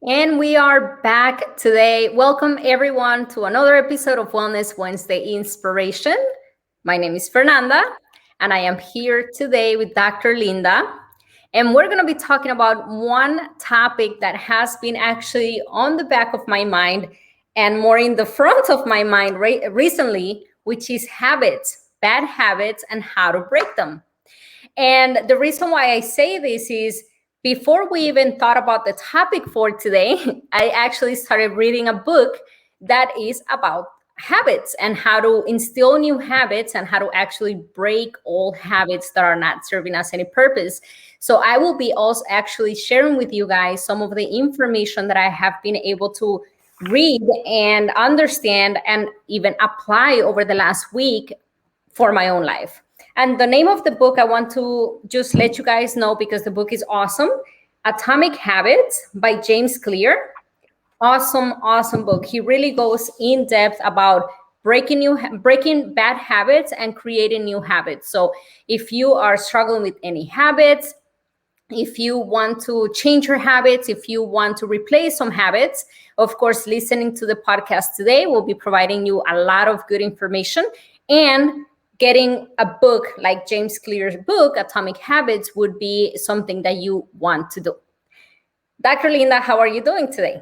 And we are back today. Welcome everyone to another episode of Wellness Wednesday Inspiration. My name is Fernanda, and I am here today with Dr. Linda. And we're going to be talking about one topic that has been actually on the back of my mind and more in the front of my mind recently, which is habits, bad habits, and how to break them. And the reason why I say this is before we even thought about the topic for today, I actually started reading a book that is about habits and how to instill new habits and how to actually break old habits that are not serving us any purpose. So I will be also actually sharing with you guys some of the information that I have been able to read and understand and even apply over the last week for my own life. And the name of the book, I want to just let you guys know because the book is awesome. Atomic Habits by James Clear. Awesome book. He really goes in depth about breaking bad habits and creating new habits. So if you are struggling with any habits, if you want to change your habits, if you want to replace some habits, of course, listening to the podcast today will be providing you a lot of good information. And getting a book like James Clear's book, Atomic Habits, would be something that you want to do. Dr. Linda, how are you doing today?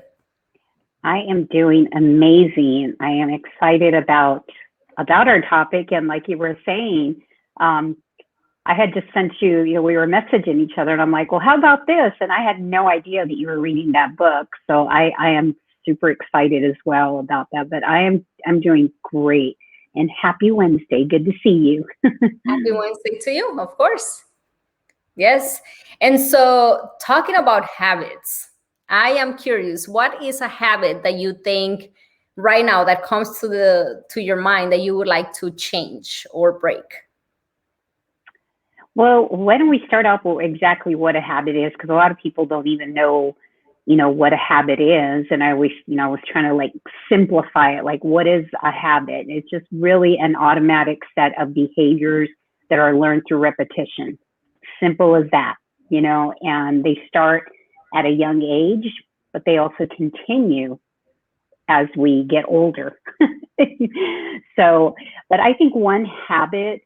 I am doing amazing. I am excited about our topic. And like you were saying, I had just sent you, we were messaging each other and I'm like, well, how about this? And I had no idea that you were reading that book. So I am super excited as well about that, but I'm doing great. And happy Wednesday. Good to see you. Happy Wednesday to you, of course. Yes. And so talking about habits, I am curious, what is a habit that you think right now that comes to your mind that you would like to change or break? Well, why don't we start off with exactly what a habit is? Because a lot of people don't even know what a habit is. And I was trying to simplify it. Like, what is a habit? It's just really an automatic set of behaviors that are learned through repetition. Simple as that, and they start at a young age, but they also continue as we get older. But I think one habit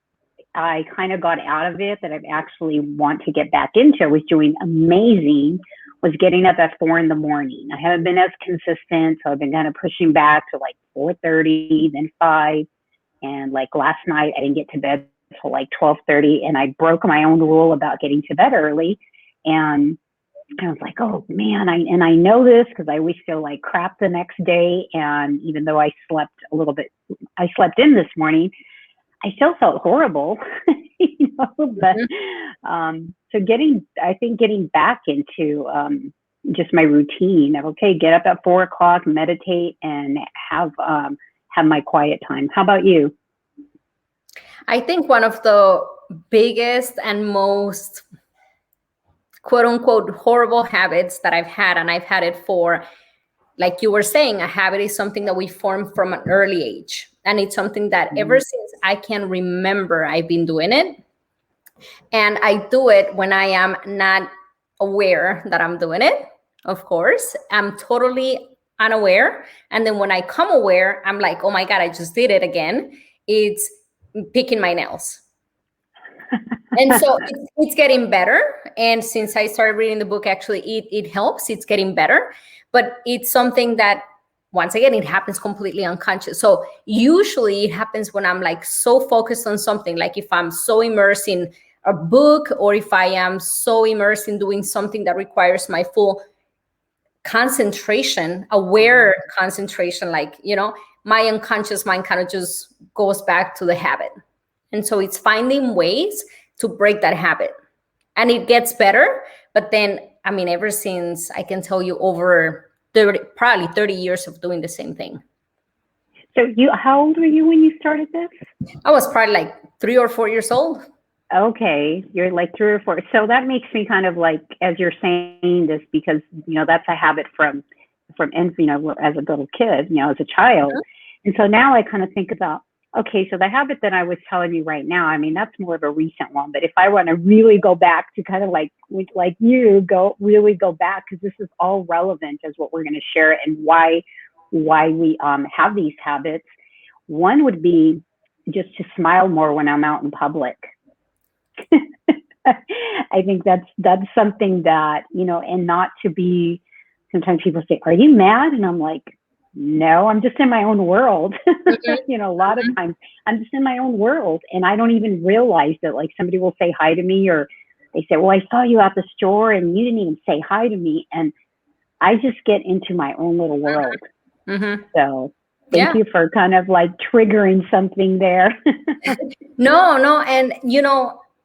I kind of got out of it that I actually want to get back into, was doing amazing, was getting up at 4 a.m. I haven't been as consistent, so I've been kind of pushing back to 4:30, then 5. And last night, I didn't get to bed till 12:30, and I broke my own rule about getting to bed early. And I was like, oh man, I know this because I always feel like crap the next day. And even though I slept in this morning, I still felt horrible, but so I think getting back into just my routine of, okay, get up at 4 o'clock, meditate, and have my quiet time. How about you? I think one of the biggest and most quote unquote horrible habits that I've had, and I've had it for, like you were saying, a habit is something that we form from an early age. And it's something that ever since I can remember, I've been doing it. And I do it when I am not aware that I'm doing it. Of course, I'm totally unaware. And then when I come aware, I'm like, oh my God, I just did it again. It's picking my nails. And so it's getting better. And since I started reading the book, actually, it helps. It's getting better. But it's something that, once again, it happens completely unconscious. So usually it happens when I'm so focused on something, like if I'm so immersed in a book, or if I am so immersed in doing something that requires my full concentration, aware concentration, my unconscious mind kind of just goes back to the habit. And so it's finding ways to break that habit. And it gets better. But then, ever since, I can tell you, over probably 30 years of doing the same thing. So how old were you when you started this? I was probably 3 or 4 years old. Okay, you're 3 or 4. So that makes me kind of as you're saying this, because that's a habit from as a little kid, as a child. And so now I kind of think about, Okay, so the habit that I was telling you right now, I mean, that's more of a recent one. But if I want to really go back to kind of like you really go back, because this is all relevant as what we're going to share and why we have these habits. One would be just to smile more when I'm out in public. I think that's something that, and not to be. Sometimes people say, "Are you mad?" And I'm like, no, I'm just in my own world. Mm-hmm. A lot of times I'm just in my own world and I don't even realize that. Like somebody will say hi to me, or they say, well, I saw you at the store and you didn't even say hi to me. And I just get into my own little world. Mm-hmm. So thank Yeah. you for kind of like triggering something there. No. And,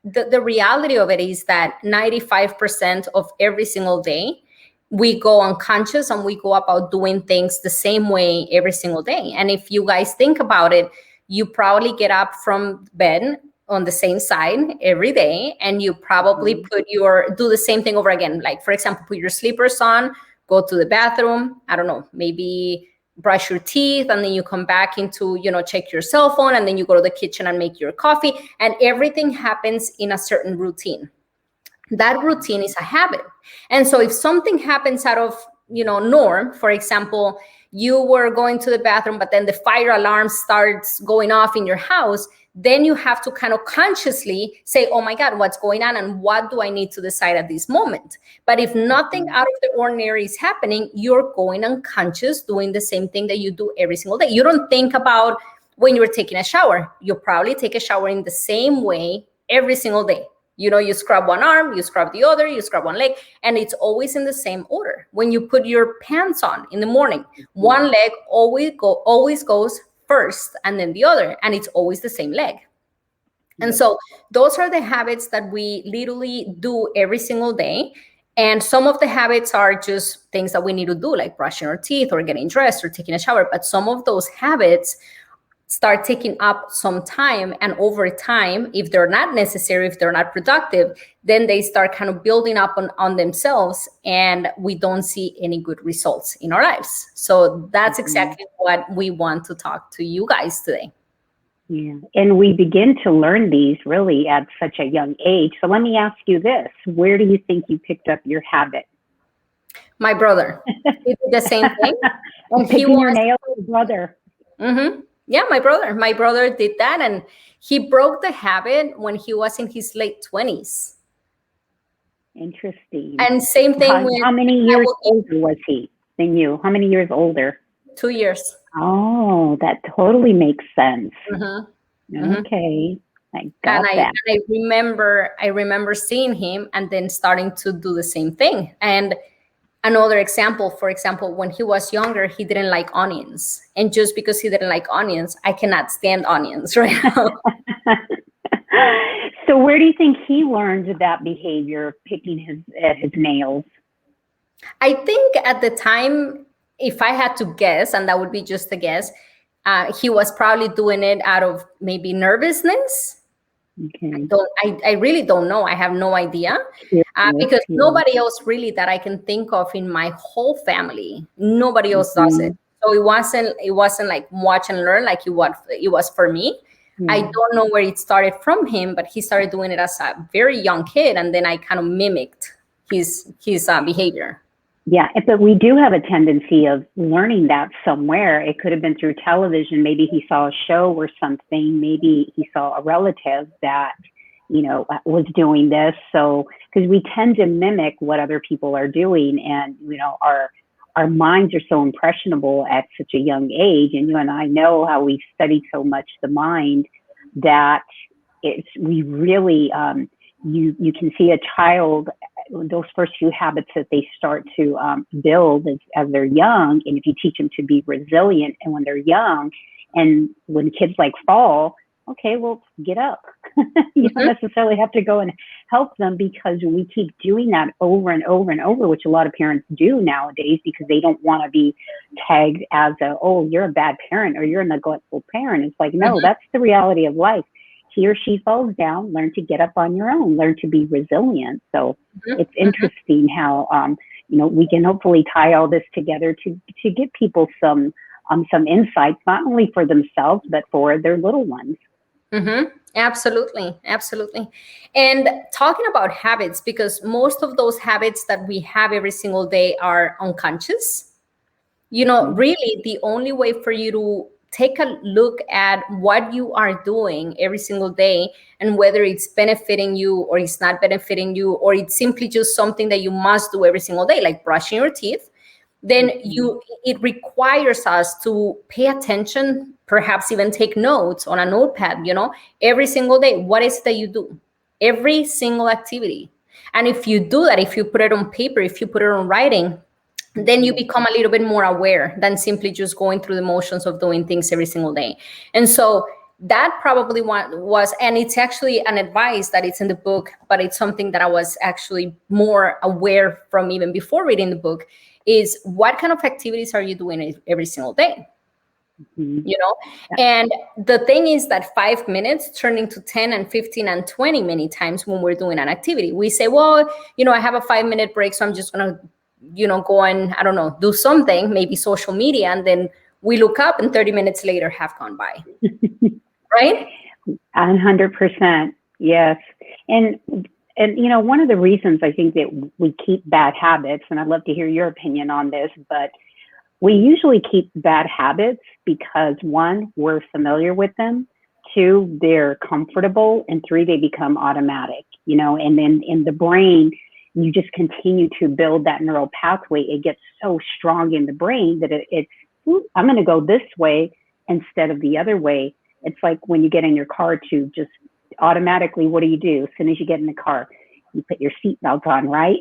the reality of it is that 95% of every single day, we go unconscious and we go about doing things the same way every single day. And if you guys think about it, you probably get up from bed on the same side every day, and you probably do the same thing over again. Like, for example, put your slippers on, go to the bathroom, I don't know, maybe brush your teeth, and then you come back into, check your cell phone, and then you go to the kitchen and make your coffee, and everything happens in a certain routine. That routine is a habit. And so if something happens out of, norm, for example, you were going to the bathroom, but then the fire alarm starts going off in your house, then you have to kind of consciously say, oh my God, what's going on? And what do I need to decide at this moment? But if nothing out of the ordinary is happening, you're going unconscious, doing the same thing that you do every single day. You don't think about when you're taking a shower. You probably take a shower in the same way every single day. You scrub one arm, you scrub the other, you scrub one leg, and it's always in the same order. When you put your pants on in the morning, one leg always goes first and then the other, and it's always the same leg. And so those are the habits that we literally do every single day. And some of the habits are just things that we need to do, like brushing our teeth or getting dressed or taking a shower. But some of those habits start taking up some time, and over time, if they're not necessary, if they're not productive, then they start kind of building up on themselves, and we don't see any good results in our lives. So that's exactly what we want to talk to you guys today. Yeah, and we begin to learn these really at such a young age. So let me ask you this: where do you think you picked up your habit? My brother, he did the same thing, and picking your nails, your brother. Mm-hmm. Yeah, my brother did that, and he broke the habit when he was in his late 20s. Interesting. And same thing with, how many years older was he than you? How many years older? 2 years. Oh, that totally makes sense. Mm-hmm. Okay, I got that. And I remember seeing him and then starting to do the same thing. And another example, for example, when he was younger, he didn't like onions. And just because he didn't like onions, I cannot stand onions right now. So where do you think he learned that behavior of picking his nails? I think at the time, if I had to guess, and that would be just a guess, he was probably doing it out of maybe nervousness. Okay. I really don't know. I have no idea, because nobody else really that I can think of in my whole family, nobody else does it. So it wasn't like watch and learn like it was for me. I don't know where it started from him, but he started doing it as a very young kid, and then I kind of mimicked his behavior. Yeah, but we do have a tendency of learning that somewhere. It could have been through television. Maybe he saw a show or something. Maybe he saw a relative that, was doing this. So, because we tend to mimic what other people are doing, and, our minds are so impressionable at such a young age. And you and I know how we studied so much the mind that we really, you can see a child, those first few habits that they start to build as they're young. And if you teach them to be resilient, and when they're young, and when kids like fall, okay, well, get up. You don't necessarily have to go and help them, because we keep doing that over and over and over, which a lot of parents do nowadays, because they don't want to be tagged as you're a bad parent or you're a neglectful parent. It's like, no, that's the reality of life. He or she falls down, learn to get up on your own, learn to be resilient. So it's interesting how, we can hopefully tie all this together to give people some some insights, not only for themselves, but for their little ones. Mm-hmm. Absolutely. Absolutely. And talking about habits, because most of those habits that we have every single day are unconscious, really the only way for you to take a look at what you are doing every single day and whether it's benefiting you or it's not benefiting you, or it's simply just something that you must do every single day, like brushing your teeth, then it requires us to pay attention, perhaps even take notes on a notepad, every single day. What is it that you do? Every single activity. And if you do that, if you put it on paper, if you put it on writing, then you become a little bit more aware than simply just going through the motions of doing things every single day. And so that probably was, and it's actually an advice that it's in the book, but it's something that I was actually more aware from even before reading the book, is what kind of activities are you doing every single day? And the thing is that 5 minutes turn into 10 and 15 and 20 many times when we're doing an activity. We say, well, I have a 5-minute break, so I'm just going to go and, I don't know, do something, maybe social media. And then we look up and 30 minutes later have gone by. Right? 100%. Yes. And one of the reasons I think that we keep bad habits, and I'd love to hear your opinion on this, but we usually keep bad habits because 1, we're familiar with them, 2, they're comfortable, and 3, they become automatic, and then in the brain, you just continue to build that neural pathway. It gets so strong in the brain that it's I'm going to go this way instead of the other way. It's like when you get in your car to just automatically, what do? As soon as you get in the car, you put your seatbelt on, right?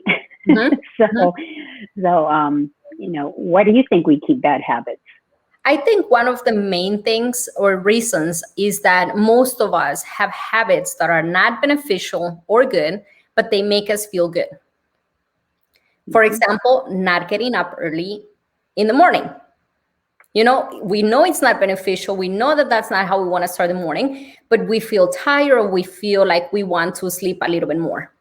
Mm-hmm. So, why do you think we keep bad habits? I think one of the main things or reasons is that most of us have habits that are not beneficial or good, but they make us feel good. For example, not getting up early in the morning. We know it's not beneficial. We know that that's not how we want to start the morning, but we feel tired, or we feel like we want to sleep a little bit more.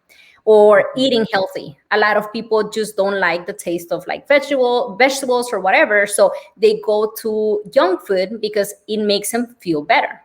Or eating healthy. A lot of people just don't like the taste of like vegetables or whatever. So they go to junk food because it makes them feel better.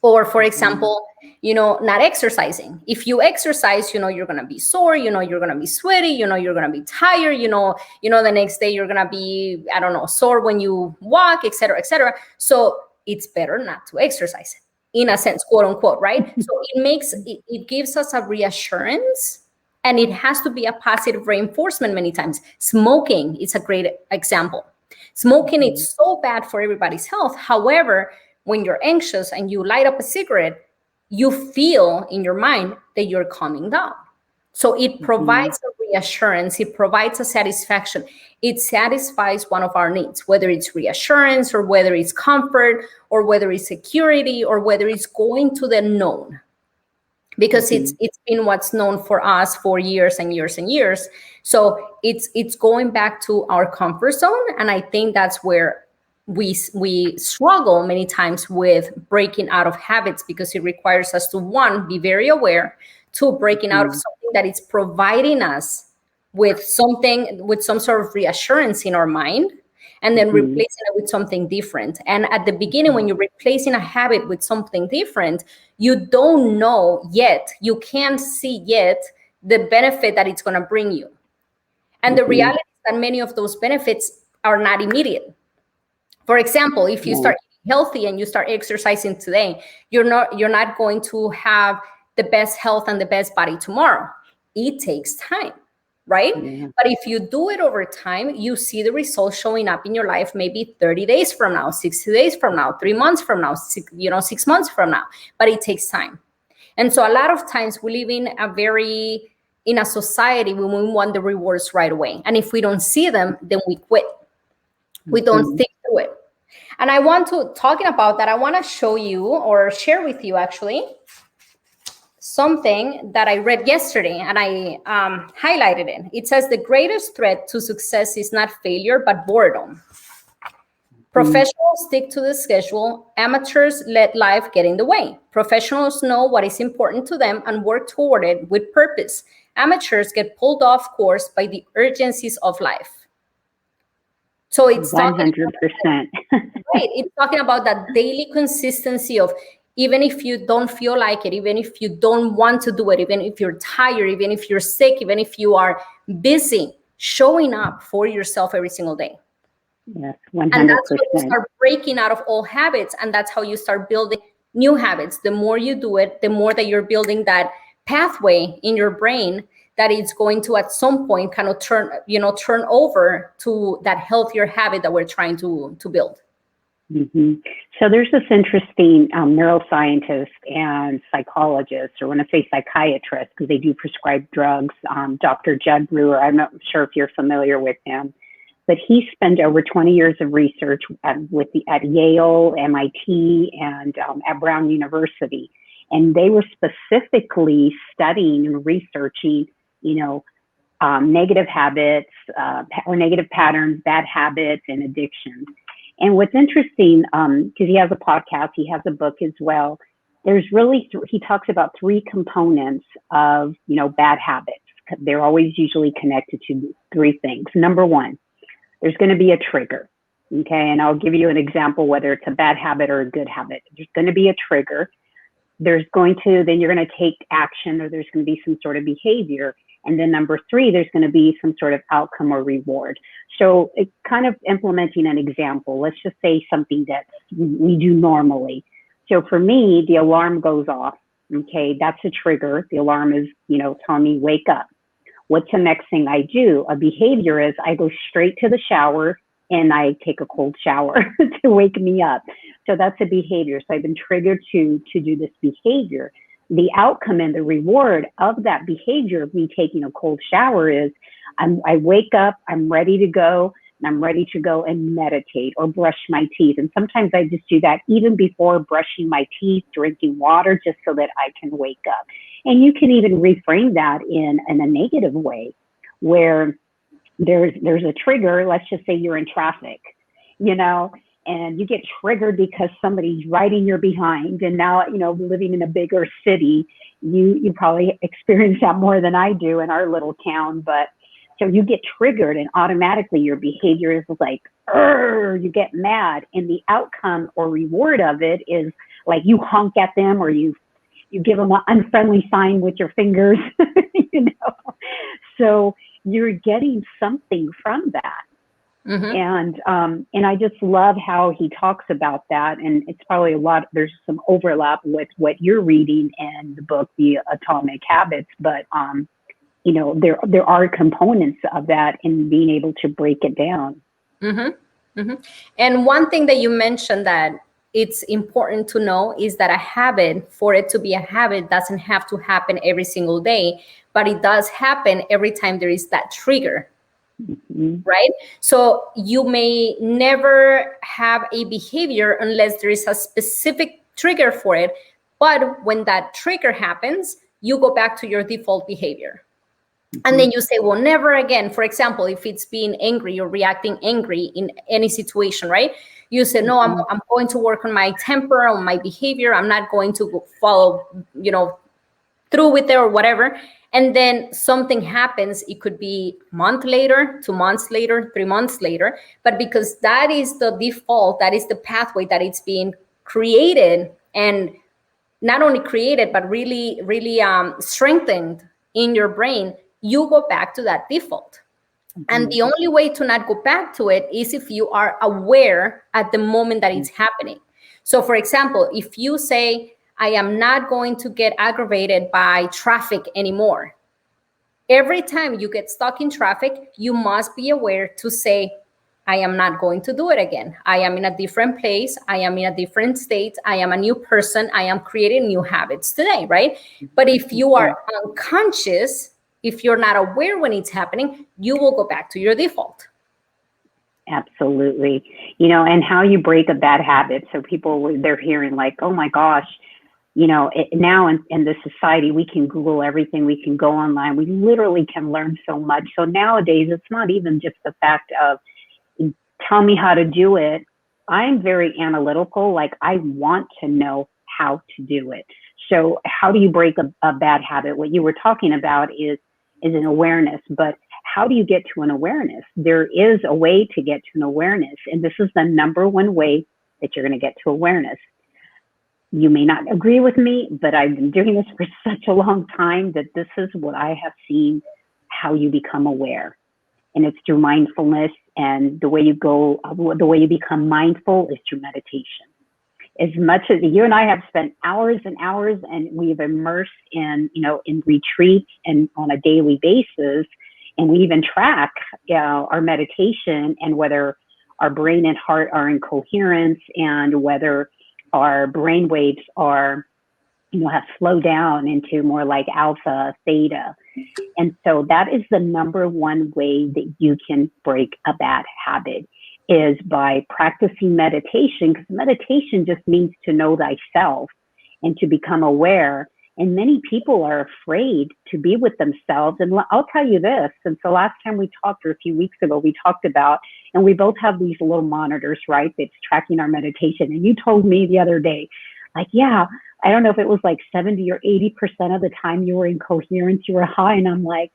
Or for example, not exercising. If you exercise, you're going to be sore, you're going to be sweaty, you're going to be tired, the next day you're going to be, I don't know, sore when you walk, et cetera, et cetera. So it's better not to exercise, in a sense, quote unquote, right? So it gives us a reassurance, and it has to be a positive reinforcement many times. Smoking is a great example. Smoking is so bad for everybody's health. However, when you're anxious and you light up a cigarette, you feel in your mind that you're calming down. So it provides a reassurance, it provides a satisfaction. It satisfies one of our needs, whether it's reassurance or whether it's comfort or whether it's security or whether it's going to the known. Because it's been what's known for us for years and years and years. So it's going back to our comfort zone. And I think that's where we struggle many times with breaking out of habits, because it requires us to, 1, be very aware, 2, breaking out of something that is providing us with some sort of reassurance in our mind, and then replacing it with something different. And at the beginning, when you're replacing a habit with something different, you don't know yet, you can't see yet the benefit that it's going to bring you. And the reality is that many of those benefits are not immediate. For example, if you start eating healthy and you start exercising today, you're not going to have the best health and the best body tomorrow. It takes time, right? Yeah. But if you do it over time, you see the results showing up in your life maybe 30 days from now, 60 days from now, 3 months from now, 6 months from now. But it takes time. And so a lot of times we live in a society when we want the rewards right away. And if we don't see them, then we quit. We don't stick to it. And I want to, talking about that, I want to show you or share with you actually something that I read yesterday, and I highlighted it. It says the greatest threat to success is not failure, but boredom. Professionals stick to the schedule. Amateurs let life get in the way. Professionals know what is important to them and work toward it with purpose. Amateurs get pulled off course by the urgencies of life. So it's talking 100%. right. It's talking about that daily consistency of, even if you don't feel like it, even if you don't want to do it, even if you're tired, even if you're sick, even if you are busy, showing up for yourself every single day. Yes, And that's 100%. when you start breaking out of old habits. And that's how you start building new habits. The more you do it, the more that you're building that pathway in your brain that it's going to at some point kind of turn over to that healthier habit that we're trying to build. Mm-hmm. So there's this interesting neuroscientist and psychologist, or when I say psychiatrist, because they do prescribe drugs, Dr. Judd Brewer. I'm not sure if you're familiar with him, but he spent over 20 years of research at Yale, MIT, and at Brown University. And they were specifically studying and researching, negative habits or negative patterns, bad habits, and addictions. And what's interesting, because he has a podcast, he has a book as well, there's really, he talks about three components of, bad habits. They're always usually connected to three things. Number one, there's going to be a trigger. Okay. And I'll give you an example, whether it's a bad habit or a good habit. There's going to be a trigger. Then you're going to take action, or there's going to be some sort of behavior. And then number three, there's going to be some sort of outcome or reward. So it's kind of implementing an example. Let's just say something that we do normally. So for me, the alarm goes off. Okay, that's a trigger. The alarm is, telling me wake up. What's the next thing I do? A behavior is I go straight to the shower and I take a cold shower to wake me up. So that's a behavior. So I've been triggered to do this behavior. The outcome and the reward of that behavior of me taking a cold shower is I wake up, I'm ready to go, and I'm ready to go and meditate or brush my teeth. And sometimes I just do that even before brushing my teeth, drinking water, just so that I can wake up. And you can even reframe that in a negative way, where there's a trigger. Let's just say you're in traffic, and you get triggered because somebody's riding your behind. And now, living in a bigger city, you probably experience that more than I do in our little town. But so you get triggered, and automatically your behavior is like, you get mad. And the outcome or reward of it is like you honk at them, or you give them an unfriendly sign with your fingers, So you're getting something from that. Mm-hmm. And I just love how he talks about that. And it's probably there's some overlap with what you're reading in the book, The Atomic Habits, but, there are components of that in being able to break it down. Mm-hmm. Mm-hmm. And one thing that you mentioned that it's important to know is that a habit, for it to be a habit, doesn't have to happen every single day, but it does happen every time there is that trigger. Mm-hmm. Right? So you may never have a behavior unless there is a specific trigger for it. But when that trigger happens, you go back to your default behavior. Mm-hmm. And then you say, well, never again. For example, if it's being angry or reacting angry in any situation, right? You say, no, I'm going to work on my temper, on my behavior. I'm not going to follow, through with it or whatever. And then something happens. It could be a month later, 2 months later, 3 months later. But because that is the default, that is the pathway that it's being created, and not only created, but really, really strengthened in your brain, you go back to that default. Mm-hmm. And the only way to not go back to it is if you are aware at the moment that it's happening. So for example, if you say, I am not going to get aggravated by traffic anymore. Every time you get stuck in traffic, you must be aware to say, I am not going to do it again. I am in a different place. I am in a different state. I am a new person. I am creating new habits today, right? But if you are unconscious, if you're not aware when it's happening, you will go back to your default. Absolutely. And how you break a bad habit. So they're hearing like, oh my gosh, now in this society, we can Google everything. We can go online. We literally can learn so much. So nowadays, it's not even just the fact of tell me how to do it. I'm very analytical. Like I want to know how to do it. So how do you break a bad habit? What you were talking about is an awareness, but how do you get to an awareness? There is a way to get to an awareness, and this is the number one way that you're going to get to awareness. You may not agree with me, but I've been doing this for such a long time that this is what I have seen how you become aware. And it's through mindfulness, and the way you become mindful is through meditation. As much as you and I have spent hours and hours, and we've immersed in, in retreats and on a daily basis, and we even track our meditation and whether our brain and heart are in coherence and whether our brain waves are, have slowed down into more like alpha, theta. And so that is the number one way that you can break a bad habit, is by practicing meditation, because meditation just means to know thyself and to become aware. And many people are afraid to be with themselves. And I'll tell you this, since the last time we talked, or a few weeks ago, we talked about, and we both have these little monitors, right, that's tracking our meditation. And you told me the other day, like, yeah, I don't know if it was like 70 or 80% of the time you were in coherence, you were high. And I'm like,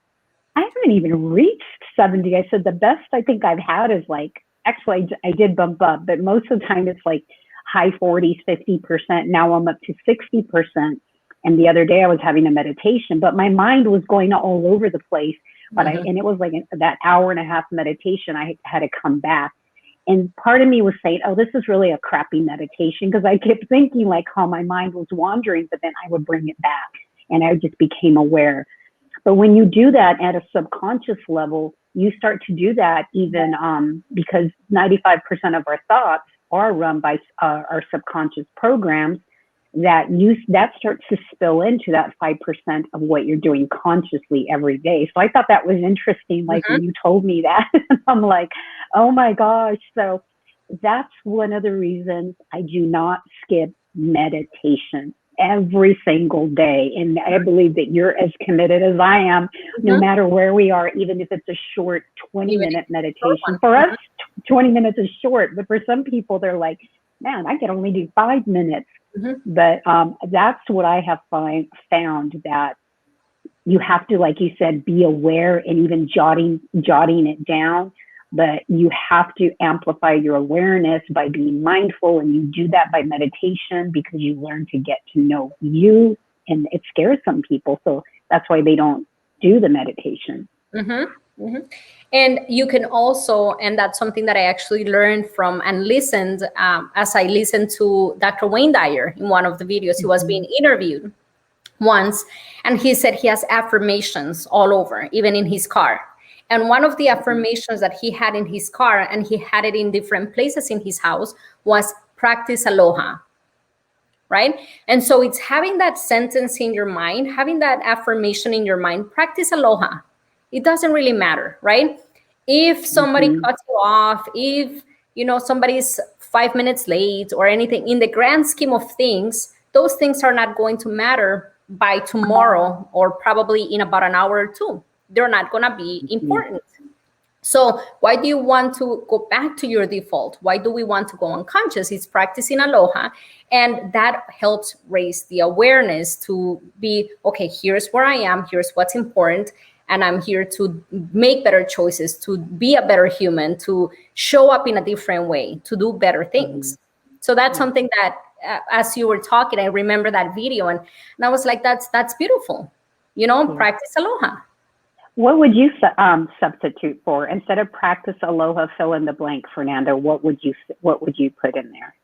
I haven't even reached 70. I said, the best I think I've had is like, actually, I did bump up, but most of the time it's like high 40s, 50%. Now I'm up to 60%. And the other day I was having a meditation, but my mind was going all over the place. But and it was like that hour and a half meditation, I had to come back. And part of me was saying, oh, this is really a crappy meditation, because I kept thinking like how my mind was wandering, but then I would bring it back and I just became aware. But when you do that at a subconscious level, you start to do that even because 95% of our thoughts are run by our subconscious programs, that starts to spill into that 5% of what you're doing consciously every day. So I thought that was interesting. Like when you told me that, I'm like, oh my gosh. So that's one of the reasons I do not skip meditation every single day. And I believe that you're as committed as I am, no matter where we are, even if it's a short 20-minute meditation. For us, 20 minutes is short, but for some people, they're like, man, I can only do 5 minutes. But that's what I have found, that you have to, like you said, be aware and even jotting it down. But you have to amplify your awareness by being mindful, and you do that by meditation, because you learn to get to know you, and it scares some people, so that's why they don't do the meditation. And you can also, and that's something that I actually learned from and listened as I listened to Dr. Wayne Dyer in one of the videos. He was being interviewed once, and he said he has affirmations all over, even in his car. And one of the affirmations that he had in his car, and he had it in different places in his house, was practice aloha, right? And so it's having that sentence in your mind, having that affirmation in your mind, practice aloha. It doesn't really matter, right? If somebody cuts you off, if, somebody's 5 minutes late or anything, in the grand scheme of things, those things are not going to matter by tomorrow, or probably in about an hour or two. They're not going to be important. So why do you want to go back to your default? Why do we want to go unconscious? It's practicing aloha. And that helps raise the awareness to be, okay, here's where I am, here's what's important. And I'm here to make better choices, to be a better human, to show up in a different way, to do better things. So that's something that, as you were talking, I remember that video, and I was like, that's beautiful. Practice aloha. What would you substitute for, instead of practice aloha, fill in the blank, Fernanda? What would you put in there?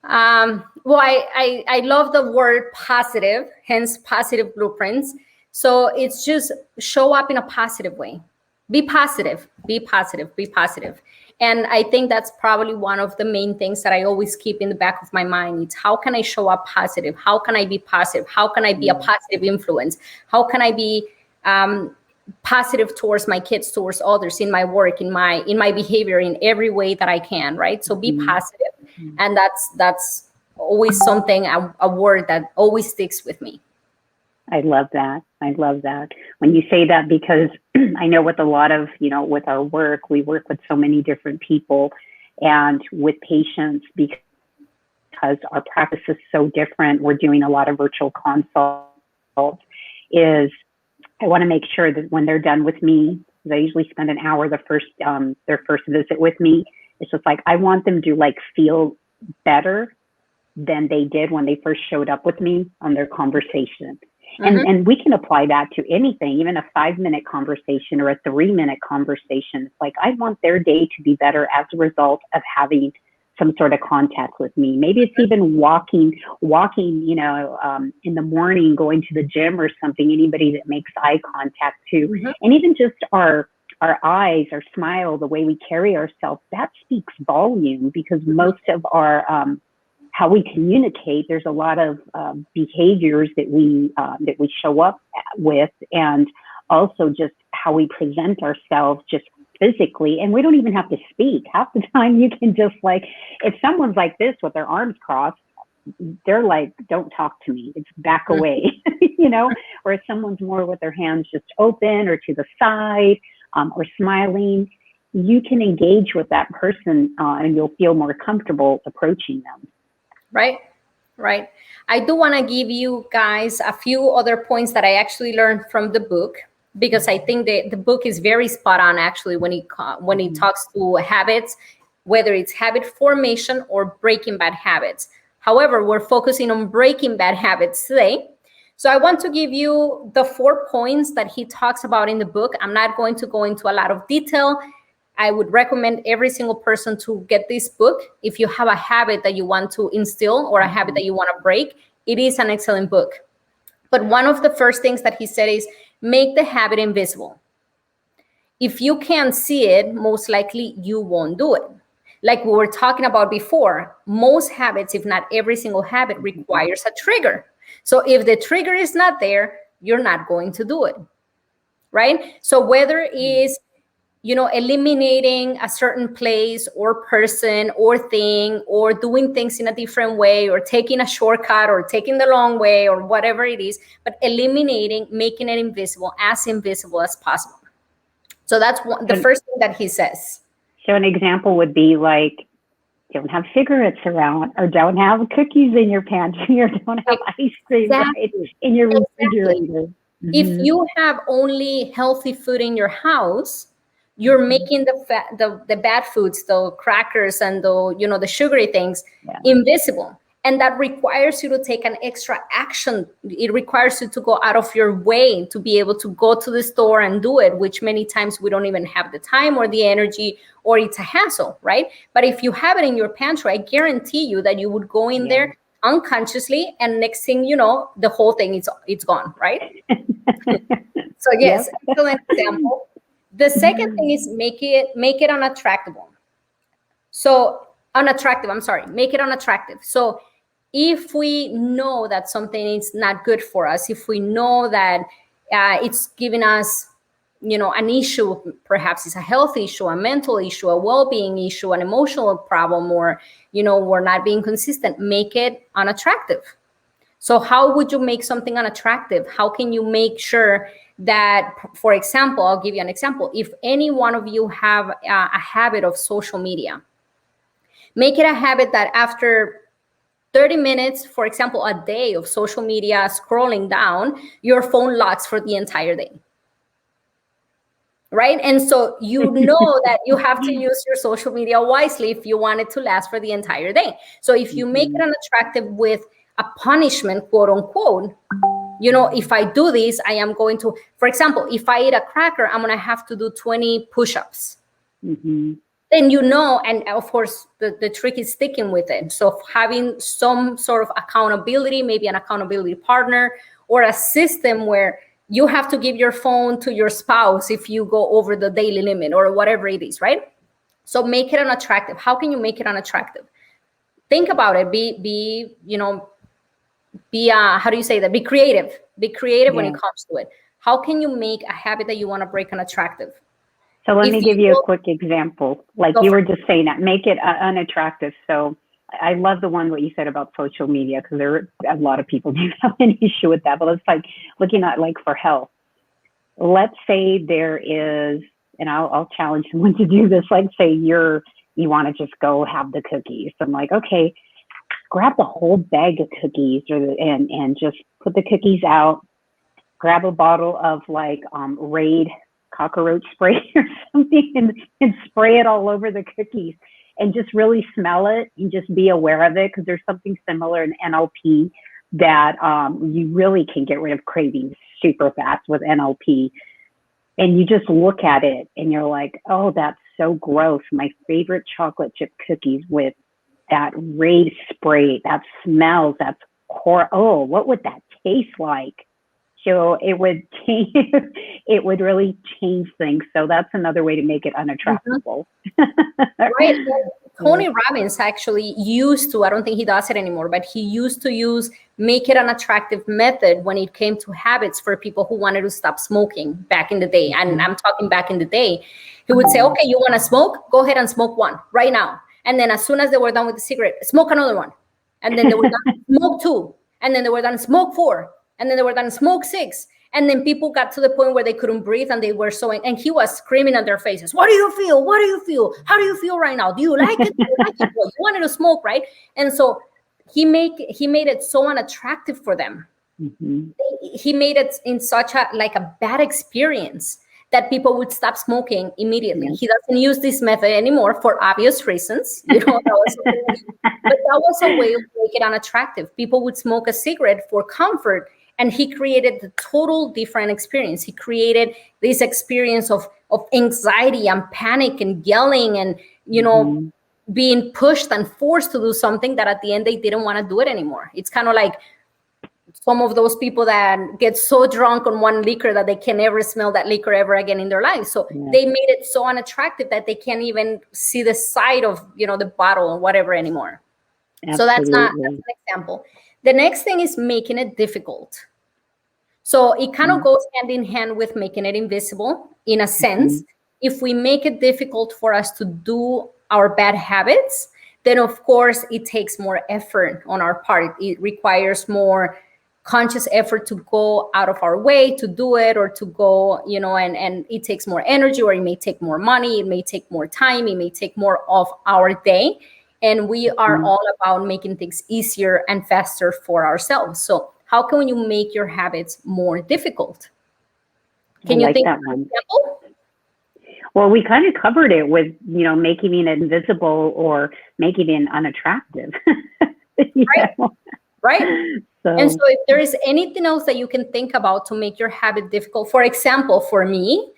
Well, I love the word positive, hence positive blueprints. So it's just show up in a positive way. Be positive, be positive, be positive. And I think that's probably one of the main things that I always keep in the back of my mind. It's how can I show up positive? How can I be positive? How can I be a positive influence? How can I be positive towards my kids, towards others, in my work, in my behavior, in every way that I can, right? So be positive. And that's always something, a word that always sticks with me. I love that. I love that. When you say that, because I know with a lot of, with our work, we work with so many different people, and with patients, because our practice is so different, we're doing a lot of virtual consults, is I want to make sure that when they're done with me, because I usually spend an hour their first visit with me. It's just like I want them to like feel better than they did when they first showed up with me on their conversation. And we can apply that to anything, even a 5-minute conversation or a 3-minute conversation. It's like I want their day to be better as a result of having some sort of contact with me. Maybe it's even walking, in the morning, going to the gym or something. Anybody that makes eye contact too, and even just our eyes, our smile, the way we carry ourselves, that speaks volume, because most of our how we communicate, there's a lot of behaviors that we show up with, and also just how we present ourselves just physically. And we don't even have to speak. Half the time you can just like, if someone's like this with their arms crossed, they're like, don't talk to me, it's back away, or if someone's more with their hands just open or to the side, or smiling, you can engage with that person and you'll feel more comfortable approaching them. Right. I do want to give you guys a few other points that I actually learned from the book, because I think the book is very spot on actually when it talks to habits, whether it's habit formation or breaking bad habits. However, we're focusing on breaking bad habits today. So I want to give you the 4 points that he talks about in the book. I'm not going to go into a lot of detail. I would recommend every single person to get this book. If you have a habit that you want to instill or a habit that you want to break, it is an excellent book. But one of the first things that he said is make the habit invisible. If you can't see it, most likely you won't do it. Like we were talking about before, most habits, if not every single habit, requires a trigger. So if the trigger is not there, you're not going to do it, right? So whether it is eliminating a certain place or person or thing, or doing things in a different way, or taking a shortcut or taking the long way, or whatever it is, but eliminating, making it invisible as possible. So that's the first thing that he says. So an example would be like, don't have cigarettes around, or don't have cookies in your pantry, or don't have ice cream in your refrigerator. If you have only healthy food in your house, you're making the bad foods, the crackers and the sugary things, invisible. And that requires you to take an extra action. It requires you to go out of your way to be able to go to the store and do it, which many times we don't even have the time or the energy, or it's a hassle, right? But if you have it in your pantry, I guarantee you that you would go in there unconsciously, and next thing you know, the whole thing it's gone, right? So yes, excellent example. The second thing is make it unattractable. Make it unattractive. So if we know that something is not good for us, if we know that it's giving us, an issue, perhaps it's a health issue, a mental issue, a well-being issue, an emotional problem, or, we're not being consistent, make it unattractive. So how would you make something unattractive? How can you make sure that, for example, I'll give you an example. If any one of you have a habit of social media, make it a habit that after 30 minutes, for example, a day of social media scrolling down, your phone locks for the entire day. Right? And so that you have to use your social media wisely if you want it to last for the entire day. So if you make it unattractive with a punishment, quote unquote, if I do this, I am going to, for example, if I eat a cracker, I'm going to have to do 20 push-ups. Then and of course, the trick is sticking with it. So having some sort of accountability, maybe an accountability partner, or a system where you have to give your phone to your spouse if you go over the daily limit or whatever it is, right? So make it unattractive. How can you make it unattractive? Think about it. Be how do you say that? Be creative. Be creative when it comes to it. How can you make a habit that you want to break unattractive? So let me give you a quick example. Like you were just saying that, make it unattractive. So I love the one what you said about social media, because there are a lot of people do have an issue with that. But it's like looking at like for health. Let's say there is, and I'll challenge someone to do this. Like say you want to just go have the cookies. I'm like, okay, grab the whole bag of cookies and just put the cookies out. grab a bottle of like Raid cockroach spray or something and spray it all over the cookies and just really smell it and just be aware of it, because there's something similar in NLP that you really can get rid of cravings super fast with NLP. And you just look at it and you're like, oh, that's so gross. My favorite chocolate chip cookies with that Raid spray, that smells, that's oh, what would that taste like? So it would change, it would really change things. So that's another way to make it unattractable. Right. Tony Robbins actually used to, I don't think he does it anymore, but he used to make it an attractive method when it came to habits for people who wanted to stop smoking back in the day. And I'm talking back in the day. He would say, okay, you want to smoke? Go ahead and smoke one right now. And then as soon as they were done with the cigarette, smoke another one. And then they were done, smoke 2. And then they were done, smoke 4. And then they were done, smoke 6. And then people got to the point where they couldn't breathe and they were and he was screaming at their faces, what do you feel? What do you feel? How do you feel right now? Do you like it? Do you like it? Well, you wanted to smoke, right? And so he made it so unattractive for them. Mm-hmm. He made it in such a bad experience that people would stop smoking immediately. Yeah. He doesn't use this method anymore for obvious reasons. But that was a way of making it unattractive. People would smoke a cigarette for comfort, and he created the total different experience. He created this experience of anxiety and panic and yelling and, being pushed and forced to do something that at the end they didn't want to do it anymore. It's kind of like some of those people that get so drunk on one liquor that they can never smell that liquor ever again in their life. So they made it so unattractive that they can't even see the side of, the bottle or whatever anymore. Absolutely. So that's an example. The next thing is making it difficult. So it kind of goes hand in hand with making it invisible in a sense. If we make it difficult for us to do our bad habits, then of course it takes more effort on our part. It requires more conscious effort to go out of our way to do it, or to go, and it takes more energy, or it may take more money, it may take more time, it may take more of our day. And we are all about making things easier and faster for ourselves. So how can you make your habits more difficult? Can you think of an example? Well, we kind of covered it with, making it invisible or making it unattractive. Right. And so if there is anything else that you can think about to make your habit difficult, for example, for me,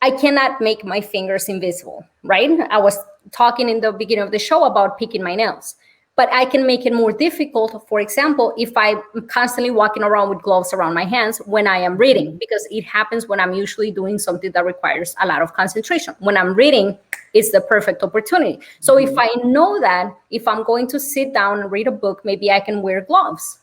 I cannot make my fingers invisible, right? I was talking in the beginning of the show about picking my nails, but I can make it more difficult. For example, if I'm constantly walking around with gloves around my hands when I am reading, because it happens when I'm usually doing something that requires a lot of concentration. When I'm reading, it's the perfect opportunity. So if I know that if I'm going to sit down and read a book, maybe I can wear gloves.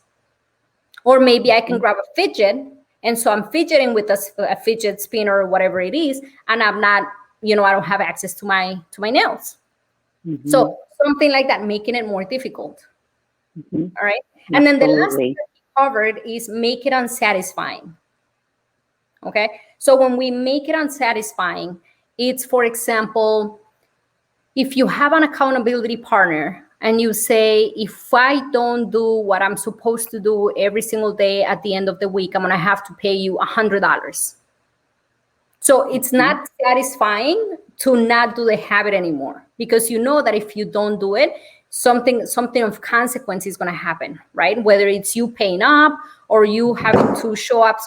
Or maybe I can grab a fidget, and so I'm fidgeting with a fidget spinner or whatever it is, and I'm not, I don't have access to my nails. So something like that, making it more difficult. All right. And then the last thing that we covered is make it unsatisfying. Okay. So when we make it unsatisfying, it's, for example, if you have an accountability partner and you say, if I don't do what I'm supposed to do every single day at the end of the week, I'm going to have to pay you $100. So it's not satisfying to not do the habit anymore, because you know that if you don't do it, something of consequence is going to happen, right? Whether it's you paying up or you having to show up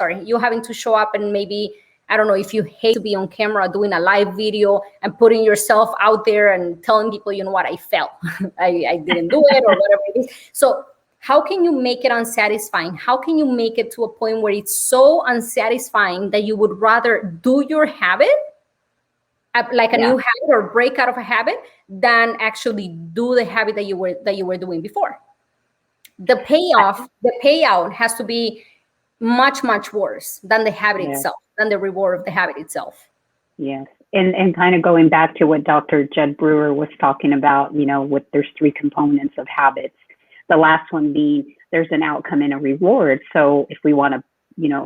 and maybe, I don't know, if you hate to be on camera doing a live video and putting yourself out there and telling people, what, I fell. I didn't do it or whatever it is. So how can you make it unsatisfying? How can you make it to a point where it's so unsatisfying that you would rather do your habit, like a new habit, or break out of a habit, than actually do the habit that you were doing before? The payout has to be much, much worse than the habit itself, than the reward of the habit itself. Yes. And kind of going back to what Dr. Jed Brewer was talking about, there's 3 components of habits. The last one being there's an outcome and a reward. So if we want to,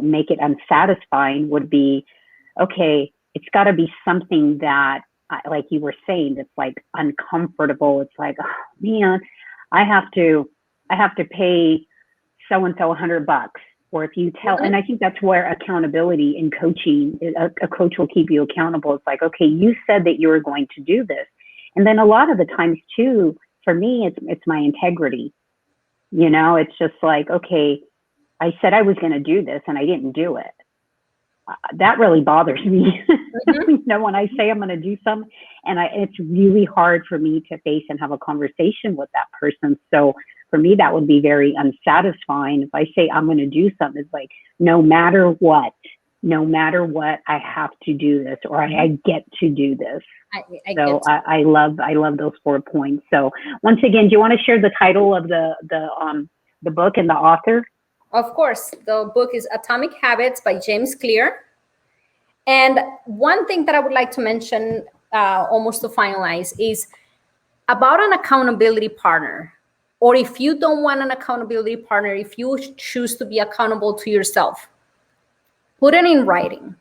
make it unsatisfying, would be, okay, it's got to be something that, like you were saying, that's like uncomfortable. It's like, oh man, I have to pay so-and-so $100. Or if you tell, and I think that's where accountability in coaching, a coach will keep you accountable. It's like, okay, you said that you were going to do this. And then a lot of the times too, for me, it's my integrity. It's just like, okay, I said I was going to do this and I didn't do it. That really bothers me. When I say I'm going to do something, and it's really hard for me to face and have a conversation with that person. So for me, that would be very unsatisfying. If I say I'm going to do something, it's like, no matter what, I have to do this, or I get to do this. I love those 4 points. So once again, do you want to share the title of the book and the author? Of course. The book is Atomic Habits by James Clear. And one thing that I would like to mention, almost to finalize, is about an accountability partner. Or if you don't want an accountability partner, if you choose to be accountable to yourself, put it in writing,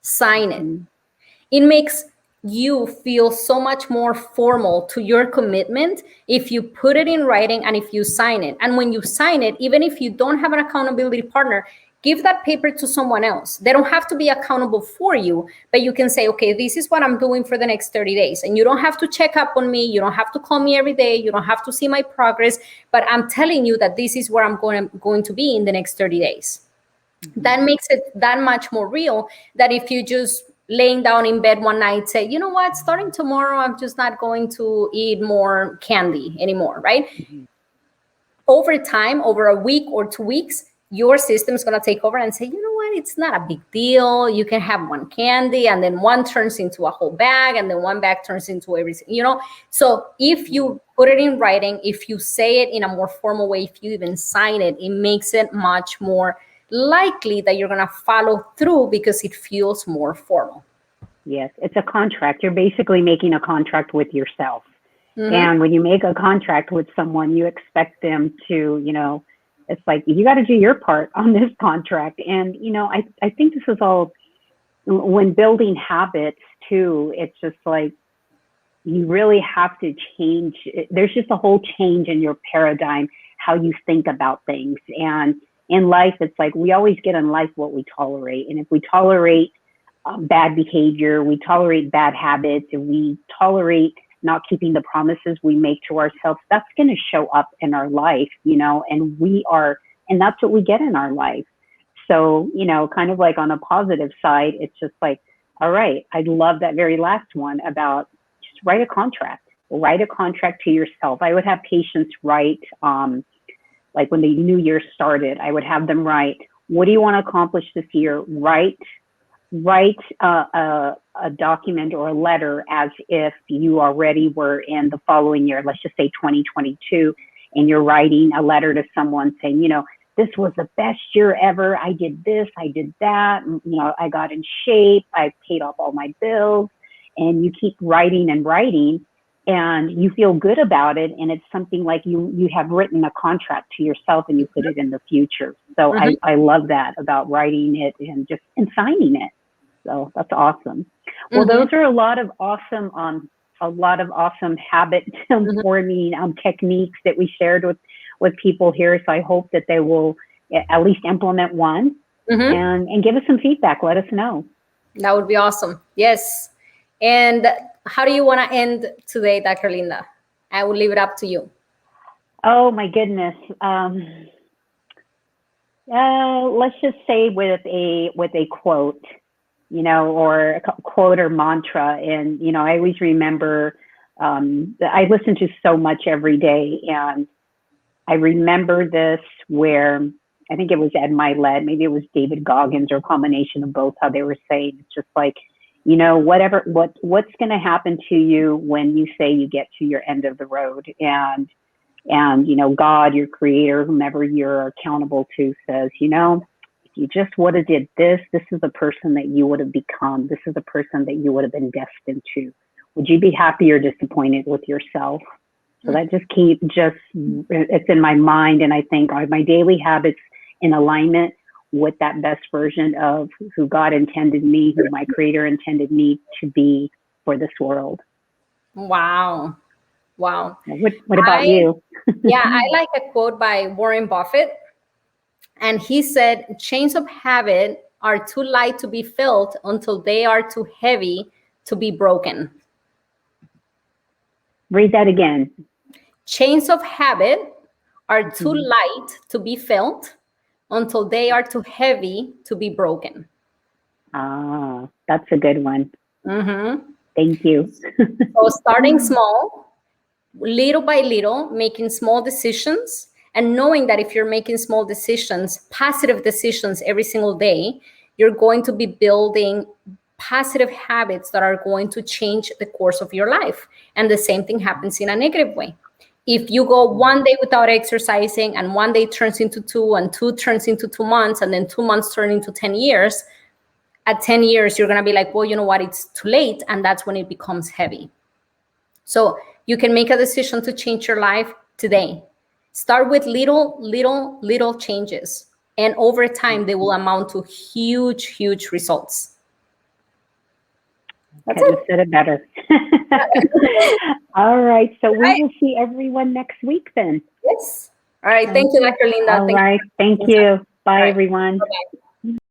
sign it. It makes you feel so much more formal to your commitment if you put it in writing and if you sign it. And when you sign it, even if you don't have an accountability partner, give that paper to someone else. They don't have to be accountable for you, but you can say, okay, this is what I'm doing for the next 30 days. And you don't have to check up on me. You don't have to call me every day. You don't have to see my progress, but I'm telling you that this is where I'm going to be in the next 30 days. That makes it that much more real than if you just laying down in bed one night say, you know what, starting tomorrow, I'm just not going to eat more candy anymore, right? Over time, over a week or 2 weeks, your system is going to take over and say, you know what, it's not a big deal. You can have one candy, and then one turns into a whole bag, and then one bag turns into everything, So if you put it in writing, if you say it in a more formal way, if you even sign it, it makes it much more likely that you're going to follow through because it feels more formal. Yes, it's a contract. You're basically making a contract with yourself. And when you make a contract with someone, you expect them to, it's like, you got to do your part on this contract. And, I think this is all, when building habits too, it's just like, you really have to change. There's just a whole change in your paradigm, how you think about things. And in life, it's like, we always get in life what we tolerate. And if we tolerate bad behavior, we tolerate bad habits, and we tolerate not keeping the promises we make to ourselves, that's going to show up in our life, and that's what we get in our life. So, kind of like on a positive side, it's just like, all right, I love that very last one about just write a contract to yourself. I would have patients write, like when the new year started, I would have them write, what do you want to accomplish this year? Write a document or a letter as if you already were in the following year, let's just say 2022, and you're writing a letter to someone saying, this was the best year ever. I did this, I did that, I got in shape, I paid off all my bills, and you keep writing and writing, and you feel good about it. And it's something like you have written a contract to yourself, and you put it in the future. So I love that about writing it and signing it. So that's awesome. Well, those are a lot of awesome habit forming techniques that we shared with people here. So I hope that they will at least implement one and give us some feedback. Let us know. That would be awesome. Yes. And how do you want to end today, Dr. Linda? I will leave it up to you. Oh my goodness. Let's just say with a quote, or a quote or mantra. And, I always remember, I listen to so much every day, and I remember this where I think it was Ed Milet, maybe it was David Goggins, or a combination of both, how they were saying, it's just like, what's going to happen to you when you say you get to your end of the road, and God, your creator, whomever you're accountable to, says, if you just would have did this is the person that you would have become. This is the person that you would have been destined to. Would you be happy or disappointed with yourself? So that it's in my mind. And I think, are my daily habits in alignment with that best version of who God intended me, who my creator intended me to be for this world? Wow. What about you? Yeah, I like a quote by Warren Buffett. And he said, chains of habit are too light to be felt until they are too heavy to be broken. Read that again. Chains of habit are too light to be felt until they are too heavy to be broken. Ah, that's a good one. Mm-hmm. Thank you. So starting small, little by little, making small decisions, and knowing that if you're making small decisions, positive decisions every single day, you're going to be building positive habits that are going to change the course of your life. And the same thing happens in a negative way. If you go one day without exercising and one day turns into 2 and 2 turns into 2 months and then 2 months turn into 10 years, at 10 years, you're going to be like, well, you know what? It's too late. And that's when it becomes heavy. So you can make a decision to change your life today. Start with little changes. And over time, they will amount to huge, huge results. That's Couldn't have it. said it better. All right. So we will see everyone next week then. Yes. All right. Thank you, Dr. Linda. All right. Thank you. Bye, everyone. Bye-bye.